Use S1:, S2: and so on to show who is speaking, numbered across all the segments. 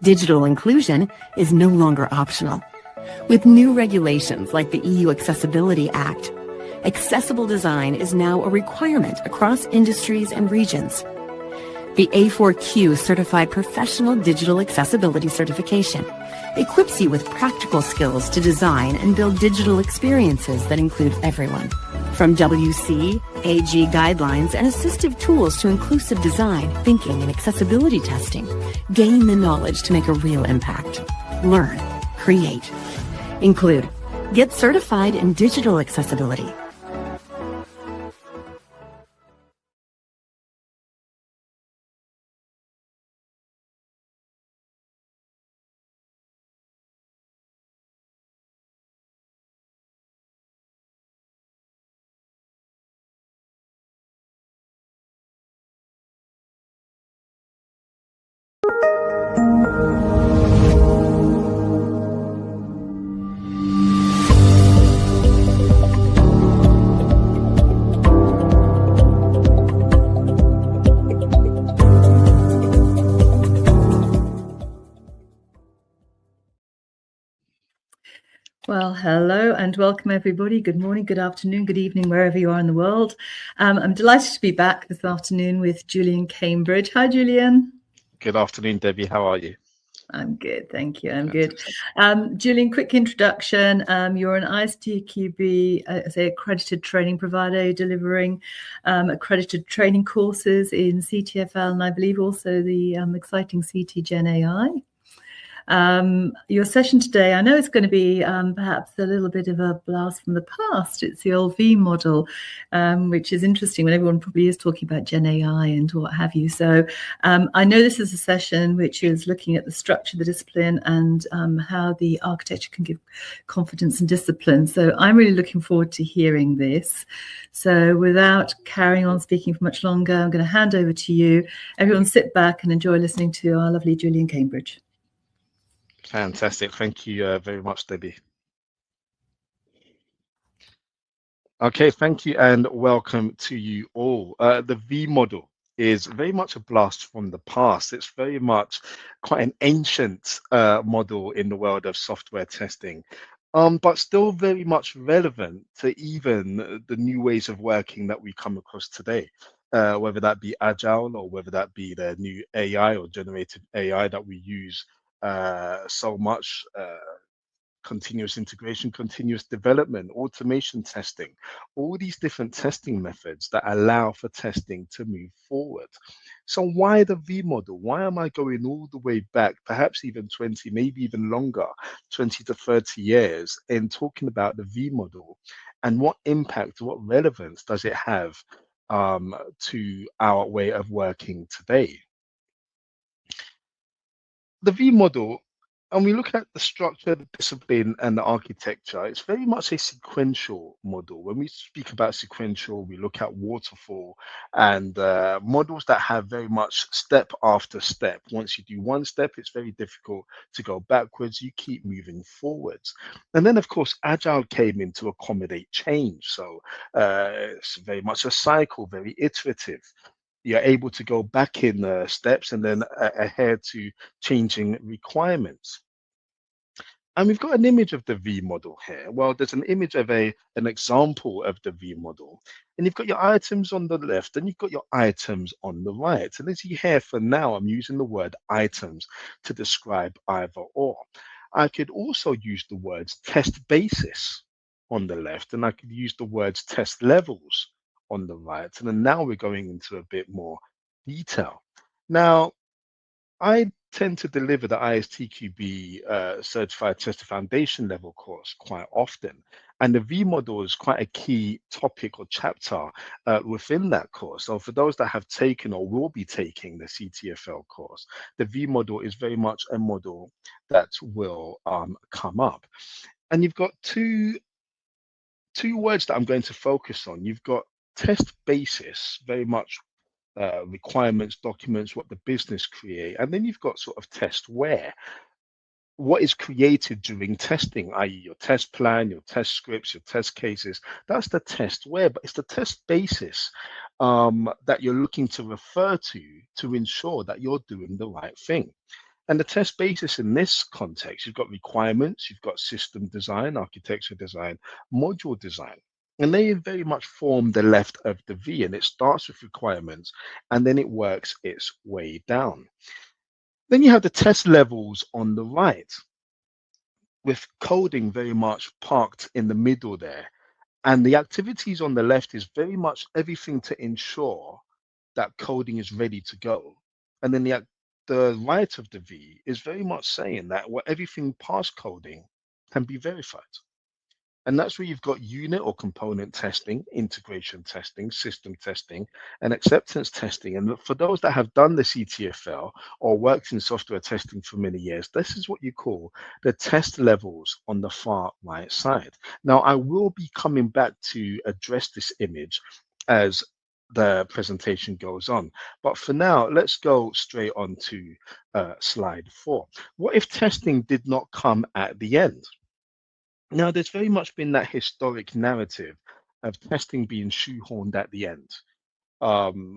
S1: Digital inclusion is no longer optional. With new regulations like the EU Accessibility Act, accessible design is now a requirement across industries and regions. The A4Q Certified Professional Digital Accessibility Certification equips you with practical skills to design and build digital experiences that include everyone. From WC, AG guidelines, and assistive tools to inclusive design, thinking, and accessibility testing, gain the knowledge to make a real impact. Learn, create, include. Get certified in digital accessibility.
S2: Well, hello and welcome everybody. Good morning, good afternoon, good evening, wherever you are in the world. I'm delighted to be back this afternoon with Julian Cambridge. Hi, Julian.
S3: Good afternoon, Debbie. How are you?
S2: I'm good, thank you. I'm good. Julian, quick introduction. You're an ISTQB, as an accredited training provider, delivering accredited training courses in CTFL and I believe also the exciting CT Gen AI. Your session today, I know it's going to be perhaps a little bit of a blast from the past. It's the old V model, which is interesting when everyone probably is talking about Gen AI and what have you. So I know this is a session which is looking at the structure of the discipline and how the architecture can give confidence and discipline. So I'm really looking forward to hearing this. So without carrying on speaking for much longer, I'm going to hand over to you. Everyone sit back and enjoy listening to our lovely Julian Cambridge.
S3: Fantastic. Thank you very much, Debbie. Okay, thank you and welcome to you all. The V model is very much a blast from the past. It's very much quite an ancient model in the world of software testing, but still very much relevant to even the new ways of working that we come across today. Whether that be agile or whether that be the new AI or generative AI that we use so much, continuous integration, continuous development, automation testing, all these different testing methods that allow for testing to move forward. So why the V model? Why am I going all the way back, perhaps even 20, maybe even longer, 20 to 30 years, in talking about the V model and what impact, what relevance does it have to our way of working today? The V model, and we look at the structure, the discipline, and the architecture, it's very much a sequential model. When we speak about sequential, we look at waterfall and models that have very much step after step. Once you do one step, it's very difficult to go backwards. You keep moving forwards. And then, of course, Agile came in to accommodate change. So it's very much a cycle, very iterative. You're able to go back in steps and then ahead to changing requirements. And we've got an image of the V model here. Well, there's an image of an example of the V model. And you've got your items on the left and you've got your items on the right. And as you hear, for now, I'm using the word items to describe either or. I could also use the words test basis on the left, and I could use the words test levels on the right. And then now we're going into a bit more detail. Now, I tend to deliver the ISTQB Certified Tester Foundation level course quite often. And the V model is quite a key topic or chapter within that course. So for those that have taken or will be taking the CTFL course, the V model is very much a model that will come up. And you've got two words that I'm going to focus on. You've got test basis, very much requirements, documents, what the business create. And then you've got sort of test where, what is created during testing, i.e. your test plan, your test scripts, your test cases. That's the test where, but it's the test basis that you're looking to refer to ensure that you're doing the right thing. And the test basis in this context, you've got requirements, you've got system design, architecture design, module design. And they very much form the left of the V, and it starts with requirements and then it works its way down. Then you have the test levels on the right, with coding very much parked in the middle there. And the activities on the left is very much everything to ensure that coding is ready to go. And then the right of the V is very much saying that everything past coding can be verified. And that's where you've got unit or component testing, integration testing, system testing, and acceptance testing. And for those that have done the CTFL or worked in software testing for many years, this is what you call the test levels on the far right side. Now, I will be coming back to address this image as the presentation goes on. But for now, let's go straight on to slide 4. What if testing did not come at the end? Now, there's very much been that historic narrative of testing being shoehorned at the end,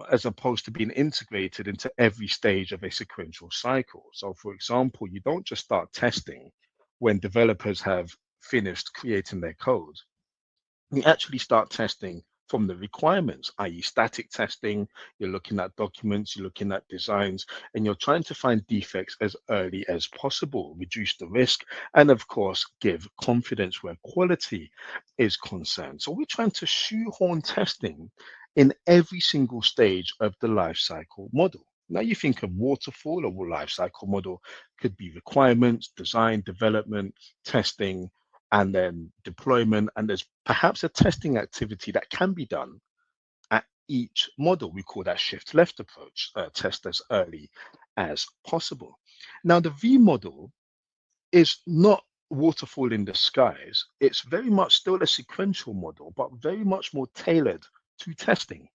S3: as opposed to being integrated into every stage of a sequential cycle. So, for example, you don't just start testing when developers have finished creating their code. You actually start testing from the requirements, i.e., static testing. You're looking at documents, you're looking at designs, and you're trying to find defects as early as possible, reduce the risk, and of course, give confidence where quality is concerned. So we're trying to shoehorn testing in every single stage of the life cycle model. Now you think of waterfall or life cycle model could be requirements, design, development, testing, and then deployment. And there's perhaps a testing activity that can be done at each model. We call that shift left approach, test as early as possible. Now, the V model is not waterfall in disguise. It's very much still a sequential model, but very much more tailored to testing.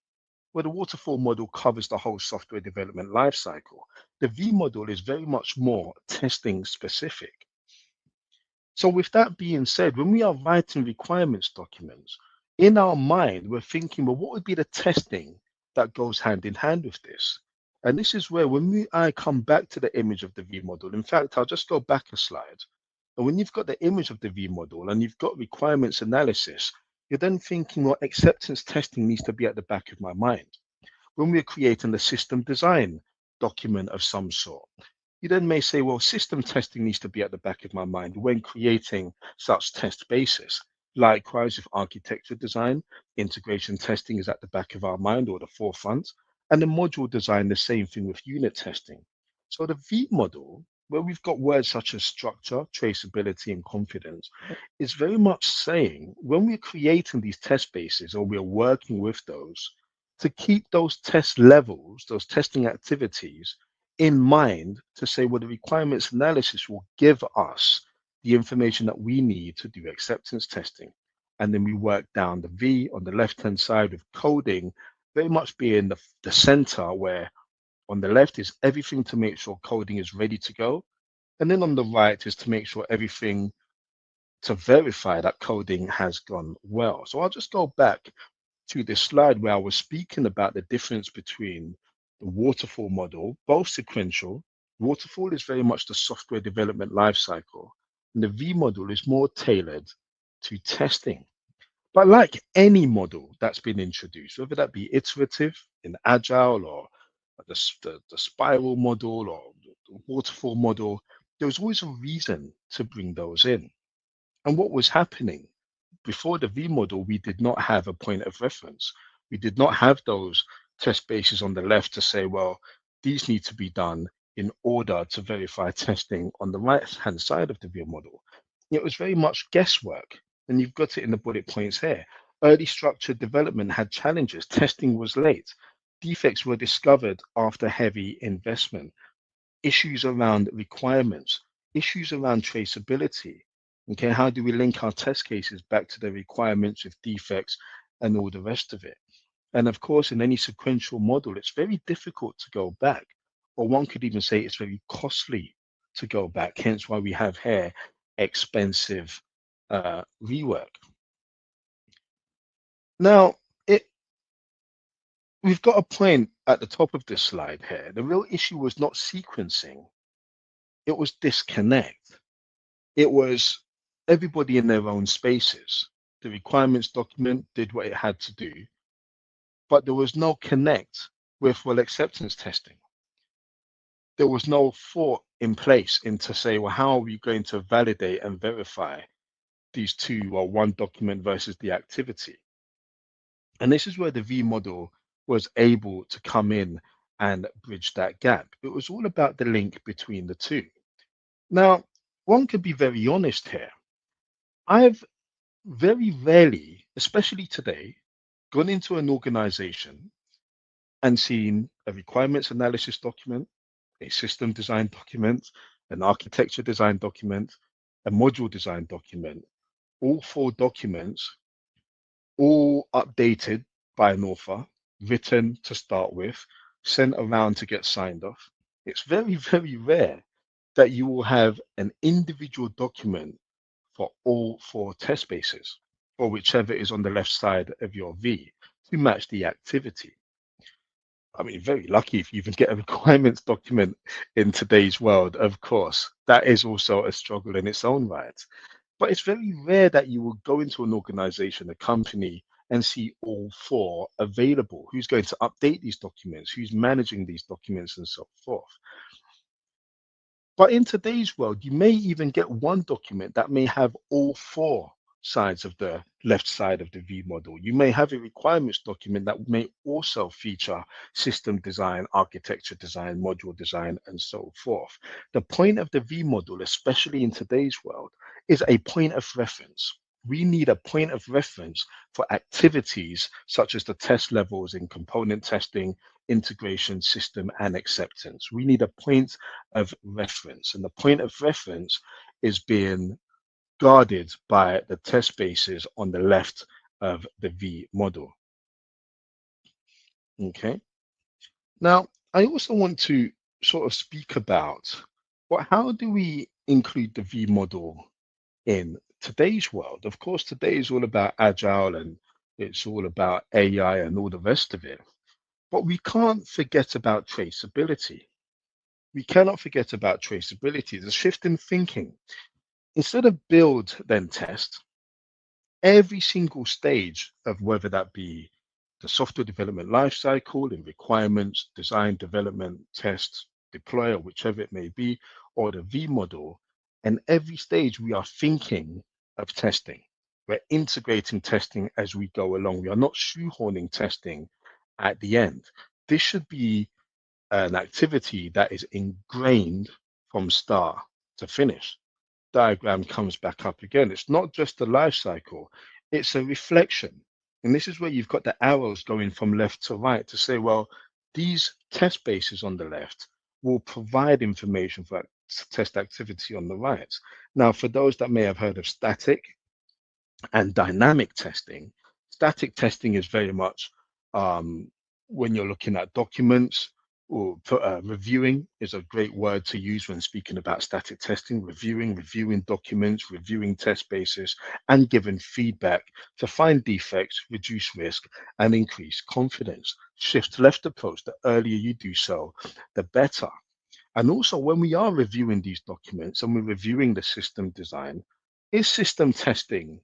S3: Where the waterfall model covers the whole software development lifecycle, the V model is very much more testing specific. So, with that being said, when we are writing requirements documents, in our mind, we're thinking, well, what would be the testing that goes hand in hand with this? And this is where, I come back to the image of the V model, in fact, I'll just go back a slide. And when you've got the image of the V model and you've got requirements analysis, you're then thinking, well, acceptance testing needs to be at the back of my mind. When we're creating the system design document of some sort, you then may say, well, system testing needs to be at the back of my mind when creating such test basis. Likewise, with architecture design, integration testing is at the back of our mind or the forefront. And the module design, the same thing with unit testing. So the V model, where we've got words such as structure, traceability, and confidence, is very much saying when we're creating these test bases or we're working with those, to keep those test levels, those testing activities in mind to say, well, the requirements analysis will give us the information that we need to do acceptance testing. And then we work down the V on the left-hand side of coding, very much being the center where on the left is everything to make sure coding is ready to go. And then on the right is to make sure everything to verify that coding has gone well. So I'll just go back to this slide where I was speaking about the difference between the waterfall model, both sequential. Waterfall is very much the software development lifecycle, and the V model is more tailored to testing. But like any model that's been introduced, whether that be iterative in agile or the spiral model or the waterfall model, there was always a reason to bring those in. And what was happening before the V model, we did not have a point of reference. We did not have those test bases on the left to say, well, these need to be done in order to verify testing on the right-hand side of the V model. It was very much guesswork, and you've got it in the bullet points here. Early structured development had challenges. Testing was late. Defects were discovered after heavy investment. Issues around requirements, issues around traceability. Okay, how do we link our test cases back to the requirements with defects and all the rest of it? And of course, in any sequential model, it's very difficult to go back, or one could even say it's very costly to go back. Hence why we have here expensive rework. Now, we've got a point at the top of this slide here. The real issue was not sequencing, it was disconnect. It was everybody in their own spaces. The requirements document did what it had to do, but there was no connect with well acceptance testing. There was no thought in place into say, well, how are we going to validate and verify these two or one document versus the activity? And this is where the V model was able to come in and bridge that gap. It was all about the link between the two. Now, one could be very honest here. I've very rarely, especially today, gone into an organization and seen a requirements analysis document, a system design document, an architecture design document, a module design document, all four documents, all updated by an author, written to start with, sent around to get signed off. It's very, very rare that you will have an individual document for all four test bases, or whichever is on the left side of your V to match the activity. I mean, very lucky if you even get a requirements document in today's world, of course. That is also a struggle in its own right. But it's very rare that you will go into an organization, a company, and see all four available. Who's going to update these documents? Who's managing these documents and so forth? But in today's world, you may even get one document that may have all four sides of the left side of the V model. You may have a requirements document that may also feature system design, architecture design, module design, and so forth. The point of the V model, especially in today's world, is a point of reference. We need a point of reference for activities such as the test levels in component testing, integration, system, and acceptance. We need a point of reference, and the point of reference is being guarded by the test bases on the left of the V model. Okay. Now, I also want to sort of speak about how do we include the V model in today's world? Of course, today is all about agile and it's all about AI and all the rest of it. But we can't forget about traceability. We cannot forget about traceability. The shift in thinking. Instead of build, then test, every single stage of whether that be the software development lifecycle in requirements, design, development, test, deploy, or whichever it may be, or the V model, and every stage we are thinking of testing. We're integrating testing as we go along. We are not shoehorning testing at the end. This should be an activity that is ingrained from start to finish. Diagram comes back up again. It's not just the life cycle, it's a reflection. And this is where you've got the arrows going from left to right to say, well, these test bases on the left will provide information for test activity on the right. Now, for those that may have heard of static and dynamic testing, static testing is very much when you're looking at documents, or reviewing is a great word to use when speaking about static testing. Reviewing documents, reviewing test bases, and giving feedback to find defects, reduce risk, and increase confidence. Shift left approach, the earlier you do so, the better. And also, when we are reviewing these documents and we're reviewing the system design, is system testing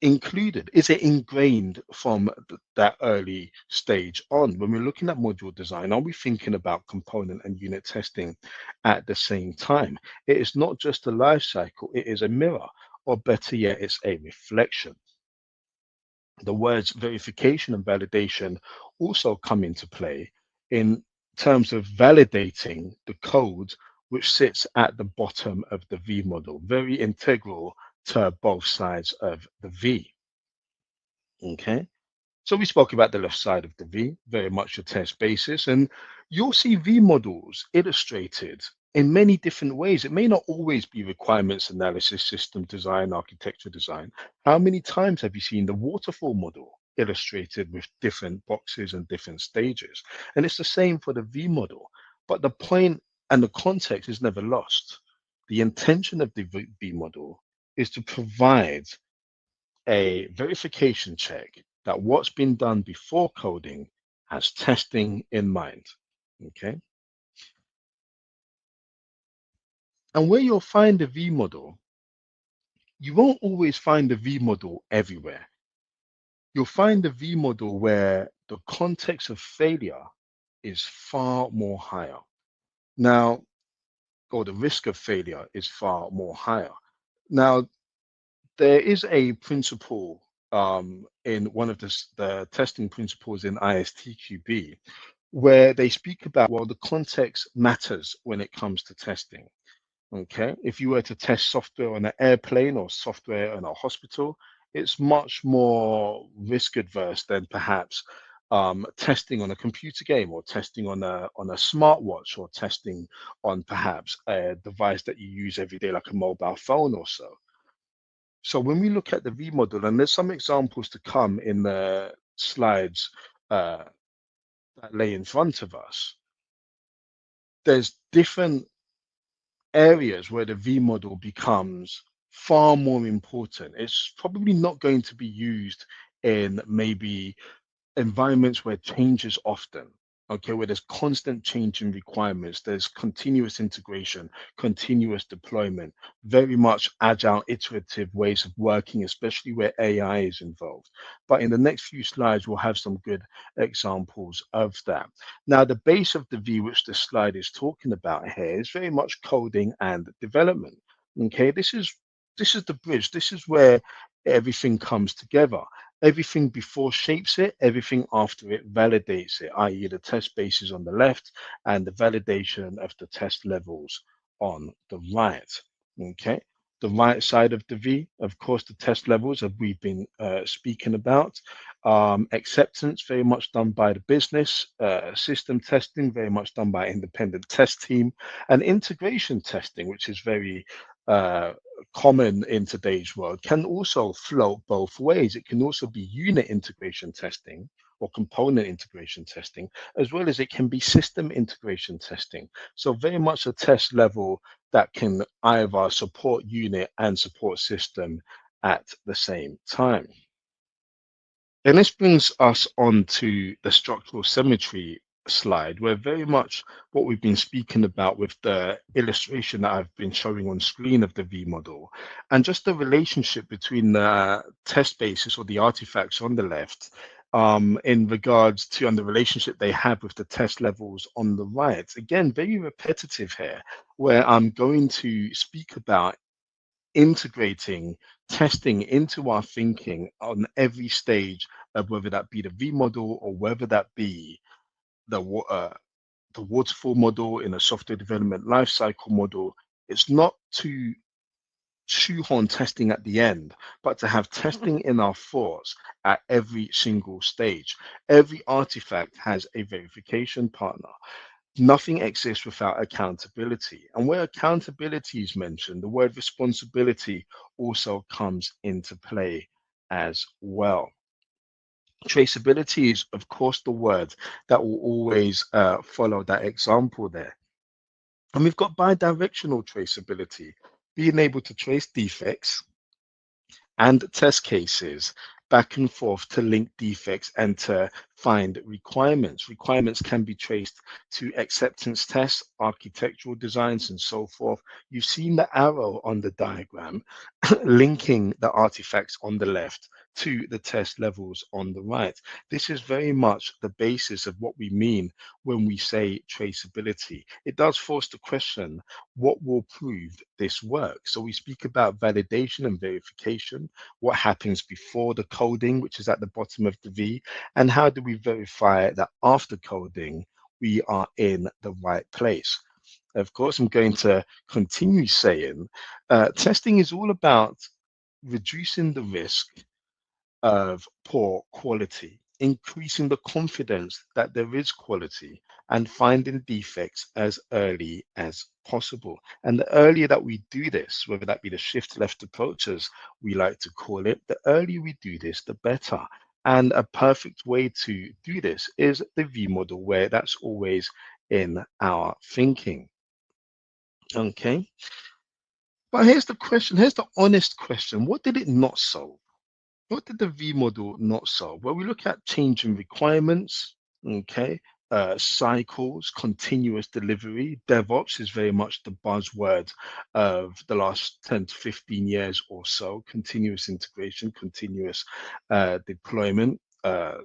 S3: included? Is it ingrained from that early stage on? When we're looking at module design, are we thinking about component and unit testing at the same time? It is not just a life cycle, it is a mirror, or better yet, it's a reflection. The words verification and validation also come into play in terms of validating the code which sits at the bottom of the V model, very integral to both sides of the V. Okay, so we spoke about the left side of the V, very much a test basis, and you'll see V models illustrated in many different ways. It may not always be requirements analysis, system design, architecture design. How many times have you seen the waterfall model illustrated with different boxes and different stages? And it's the same for the V model, but the point and the context is never lost. The intention of the V model is to provide a verification check that what's been done before coding has testing in mind. Okay. And where you'll find the V model, you won't always find the V model everywhere. You'll find the V model where the context of failure is far more higher. Now, or the risk of failure is far more higher. Now, there is a principle in one of the testing principles in ISTQB where they speak about, well, the context matters when it comes to testing. Okay, if you were to test software on an airplane or software in a hospital, it's much more risk adverse than perhaps testing on a computer game or testing on a smartwatch or testing on perhaps a device that you use every day, like a mobile phone or so. So when we look at the V model, and there's some examples to come in the slides uh, that lay in front of us, there's different areas where the V model becomes far more important. It's probably not going to be used in maybe environments where change is often, okay, where there's constant change in requirements, there's continuous integration, continuous deployment, very much agile, iterative ways of working, especially where AI is involved. But in the next few slides, we'll have some good examples of that. Now, the base of the V, which this slide is talking about here, is very much coding and development. Okay, this is the bridge. This is where everything comes together. Everything before shapes it, everything after it validates it, i.e. the test bases on the left and the validation of the test levels on the right. Okay, the right side of the V, of course, the test levels that we've been speaking about. Acceptance, very much done by the business. System testing, very much done by independent test team. And integration testing, which is very common in today's world, can also float both ways. It can also be unit integration testing or component integration testing, as well as it can be system integration testing. So very much a test level that can either support unit and support system at the same time. And this brings us on to the structural symmetry slide, where very much what we've been speaking about with the illustration that I've been showing on screen of the V model, and just the relationship between the test basis or the artifacts on the left in regards to and the relationship they have with the test levels on the right. Again, very repetitive here, where I'm going to speak about integrating testing into our thinking on every stage of whether that be the V model or whether that be the waterfall model in a software development lifecycle model. It's not to shoehorn testing at the end, but to have testing in our thoughts at every single stage. Every artifact has a verification partner. Nothing exists without accountability. And where accountability is mentioned, the word responsibility also comes into play as well. Traceability is, of course, the word that will always follow that example there. And we've got bidirectional traceability, being able to trace defects and test cases back and forth to link defects and to find requirements. Requirements can be traced to acceptance tests, architectural designs, and so forth. You've seen the arrow on the diagram linking the artifacts on the left to the test levels on the right. This is very much the basis of what we mean when we say traceability. It does force the question, what will prove this work? So we speak about validation and verification, what happens before the coding, which is at the bottom of the V, and how do we verify that after coding, we are in the right place. Of course, I'm going to continue saying testing is all about reducing the risk of poor quality, increasing the confidence that there is quality, and finding defects as early as possible. And the earlier that we do this, whether that be the shift left approach, as we like to call it, the earlier we do this, the better. And a perfect way to do this is the V model, where that's always in our thinking. Okay. But here's the question, here's the honest question. What did it not solve? What did the V model not solve? Well, we look at change in requirements, okay, cycles, continuous delivery. DevOps is very much the buzzword of the last 10 to 15 years or so. Continuous integration, continuous deployment,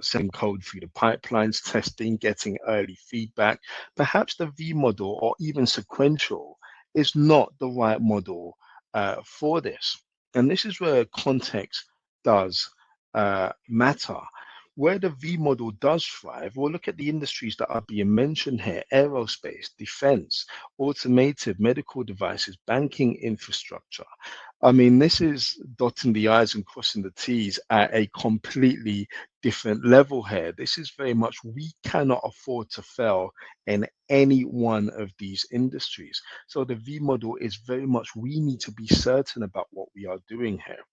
S3: sending code through the pipelines, testing, getting early feedback. Perhaps the V model or even sequential is not the right model for this. And this is where context does matter. Where the V model does thrive, we'll look at the industries that are being mentioned here: aerospace, defense, automotive, medical devices, banking infrastructure. I mean, this is dotting the I's and crossing the T's at a completely different level here. This is very much, we cannot afford to fail in any one of these industries. So the V model is very much, we need to be certain about what we are doing here.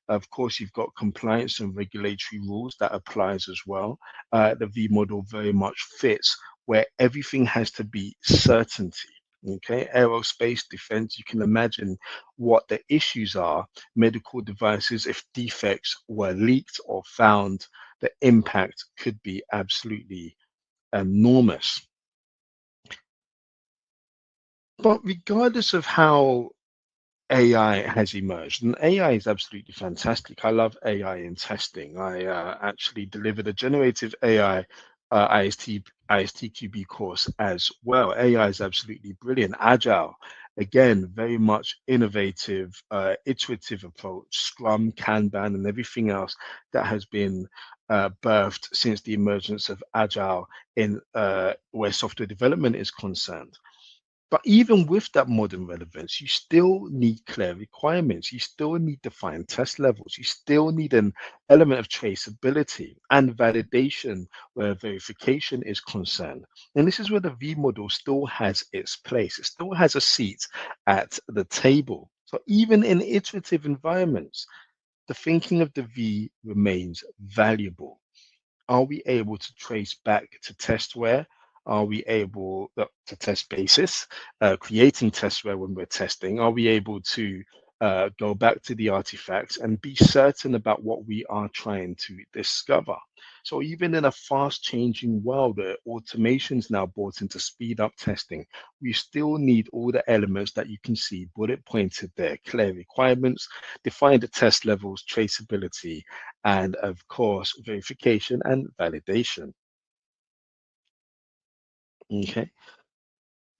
S3: Of course, you've got compliance and regulatory rules that applies as well. The V model very much fits where everything has to be certainty. Okay, aerospace, defense, you can imagine what the issues are. Medical devices, if defects were leaked or found, the impact could be absolutely enormous. But regardless of how AI has emerged, and AI is absolutely fantastic. I love AI in testing. I actually delivered a generative AI ISTQB course as well. AI is absolutely brilliant. Agile, again, very much innovative, iterative approach, Scrum, Kanban, and everything else that has been birthed since the emergence of Agile in where software development is concerned. But even with that modern relevance, you still need clear requirements. You still need defined test levels. You still need an element of traceability and validation where verification is concerned. And this is where the V model still has its place. It still has a seat at the table. So even in iterative environments, the thinking of the V remains valuable. Are we able to trace back to testware? Are we able to test basis, creating testware when we're testing? Are we able to go back to the artifacts and be certain about what we are trying to discover? So even in a fast changing world where automation's now brought in to speed up testing, we still need all the elements that you can see bullet pointed there: clear requirements, defined test levels, traceability, and of course, verification and validation. Okay.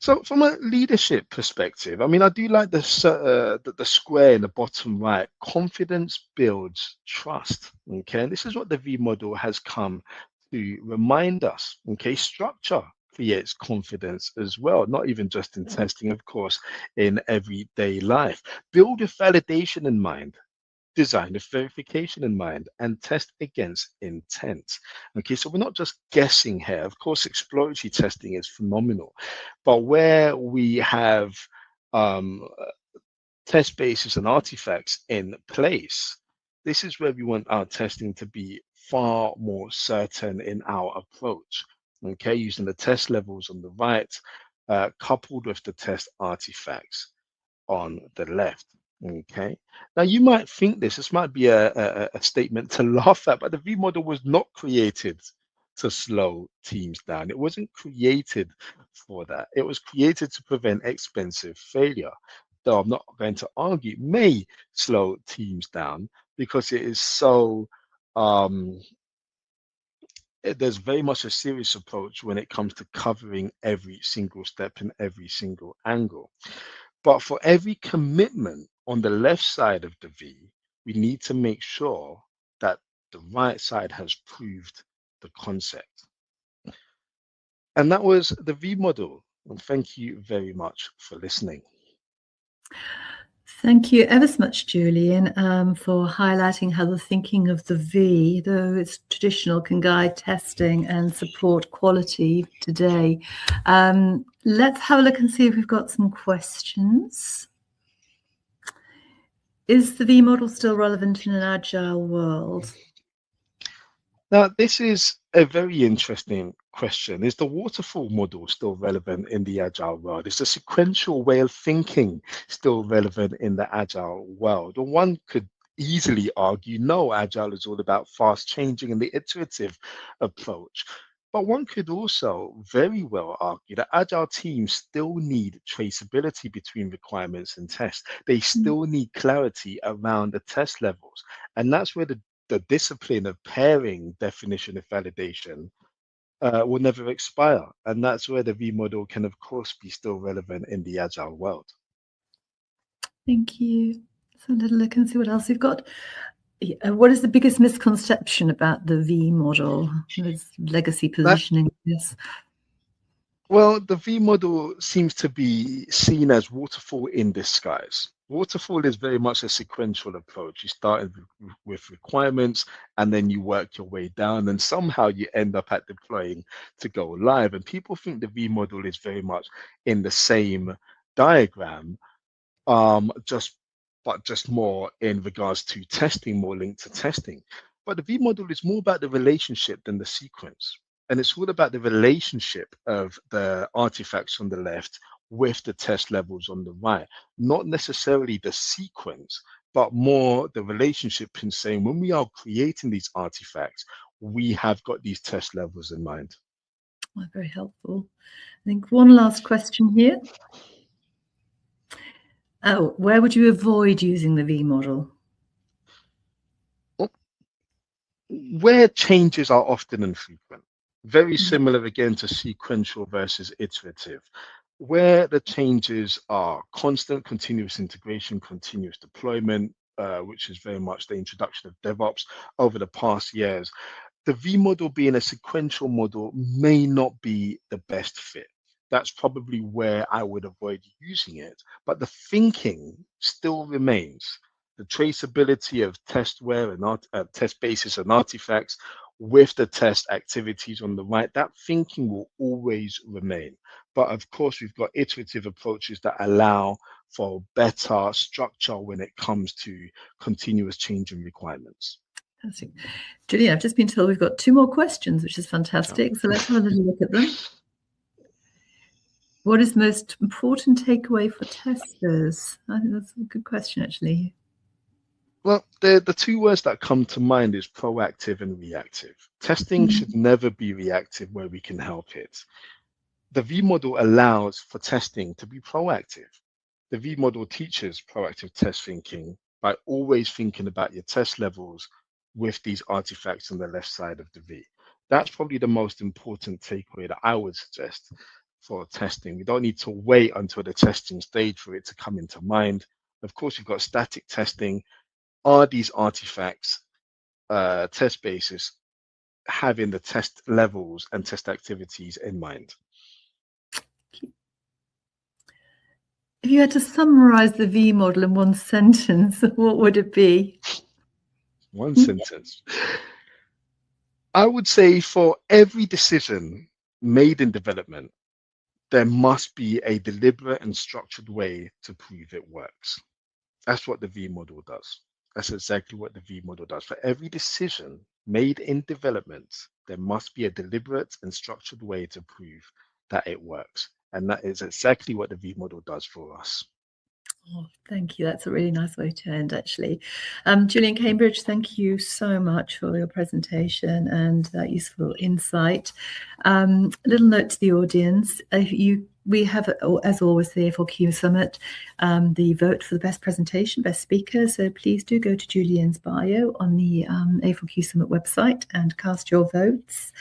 S3: So from a leadership perspective, I mean, I do like the square in the bottom right. Confidence builds trust. Okay, and this is what the V model has come to remind us. Okay, structure creates confidence as well, not even just in testing, of course, in everyday life. Build with validation in mind, design with verification in mind, and test against intent. Okay, so we're not just guessing here. Of course, exploratory testing is phenomenal, but where we have um, test bases and artifacts in place, this is where we want our testing to be far more certain in our approach. Okay, using the test levels on the right, coupled with the test artifacts on the left. Okay. Now you might think this might be a statement to laugh at, but the V model was not created to slow teams down. It wasn't created for that. It was created to prevent expensive failure. Though I'm not going to argue, it may slow teams down because it is so um, there's very much a serious approach when it comes to covering every single step and every single angle. But for every commitment on the left side of the V, we need to make sure that the right side has proved the concept. And that was the V model. And thank you very much for listening.
S2: Thank you ever so much, Julian, for highlighting how the thinking of the V, though it's traditional, can guide testing and support quality today. Let's have a look and see if we've got some questions. Is the V model still relevant in an agile world?
S3: Now, this is a very interesting question. Is the waterfall model still relevant in the agile world? Is the sequential way of thinking still relevant in the agile world? Or one could easily argue, no, agile is all about fast changing and the iterative approach. But one could also very well argue that agile teams still need traceability between requirements and tests. They still need clarity around the test levels. And that's where the discipline of pairing definition and validation will never expire. And that's where the V model can, of course, be still relevant in the agile world.
S2: Thank you. So a little look and see what else we've got. What is the biggest misconception about the V model? There's legacy positioning. Yes.
S3: Well, the V model seems to be seen as waterfall in disguise. Waterfall is very much a sequential approach. You start with requirements and then you work your way down, and somehow you end up at deploying to go live. And people think the V model is very much in the same diagram, just more in regards to testing, more linked to testing. But the V model is more about the relationship than the sequence. And it's all about the relationship of the artifacts on the left with the test levels on the right, not necessarily the sequence, but more the relationship in saying when we are creating these artifacts, we have got these test levels in mind.
S2: Oh, very helpful. I think one last question here. Oh, where would you avoid using the V model?
S3: Where changes are often infrequent. Very similar again to sequential versus iterative, where the changes are constant, continuous integration, continuous deployment, which is very much the introduction of DevOps over the past years. The V model being a sequential model may not be the best fit. That's probably where I would avoid using it. But the thinking still remains. The traceability of testware and test bases and artifacts with the test activities on the right, that thinking will always remain. But of course, we've got iterative approaches that allow for better structure when it comes to continuous change in requirements.
S2: Fantastic. Julian, I've just been told we've got 2 more questions, which is fantastic. So let's have a little look at them. What is the most important takeaway for testers? I think that's a good question, actually.
S3: Well, the 2 words that come to mind is proactive and reactive. Testing should never be reactive where we can help it. The V model allows for testing to be proactive. The V model teaches proactive test thinking by always thinking about your test levels with these artifacts on the left side of the V. That's probably the most important takeaway that I would suggest for testing. We don't need to wait until the testing stage for it to come into mind. Of course, you've got static testing. Are these artifacts, test bases, having the test levels and test activities in mind?
S2: If you had to summarize the V model in 1 sentence, what would it be?
S3: 1 sentence. I would say for every decision made in development, there must be a deliberate and structured way to prove it works. That's what the V model does. That's exactly what the V model does. For every decision made in development, there must be a deliberate and structured way to prove that it works. And that is exactly what the V model does for us.
S2: Oh, thank you. That's a really nice way to end, actually. Julian Cambridge, thank you so much for your presentation and that useful insight. Little note to the audience, we have, as always, the A4Q Summit, the vote for the best presentation, best speaker. So please do go to Julian's bio on the A4Q Summit website and cast your votes.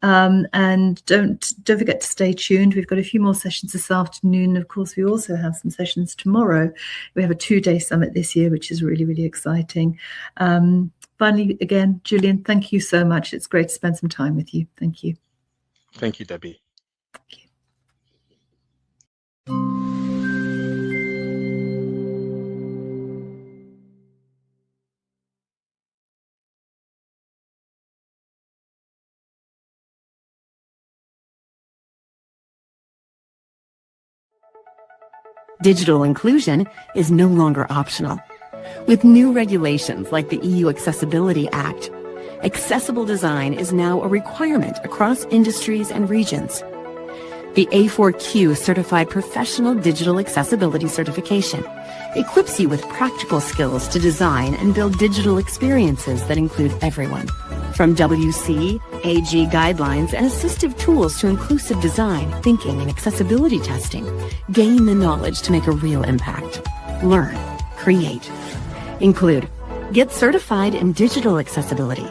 S2: And don't forget to stay tuned. We've got a few more sessions this afternoon. Of course, we also have some sessions tomorrow. We have a 2-day summit this year, which is really, really exciting. Finally, again, Julian, thank you so much. It's great to spend some time with you. Thank you.
S3: Thank you, Debbie.
S2: Thank you.
S1: Digital inclusion is no longer optional. With new regulations like the EU Accessibility Act, accessible design is now a requirement across industries and regions. The A4Q Certified Professional Digital Accessibility Certification equips you with practical skills to design and build digital experiences that include everyone, from WC AG guidelines and assistive tools to inclusive design, thinking, and accessibility testing. Gain the knowledge to make a real impact. Learn. Create. Include. Get certified in digital accessibility.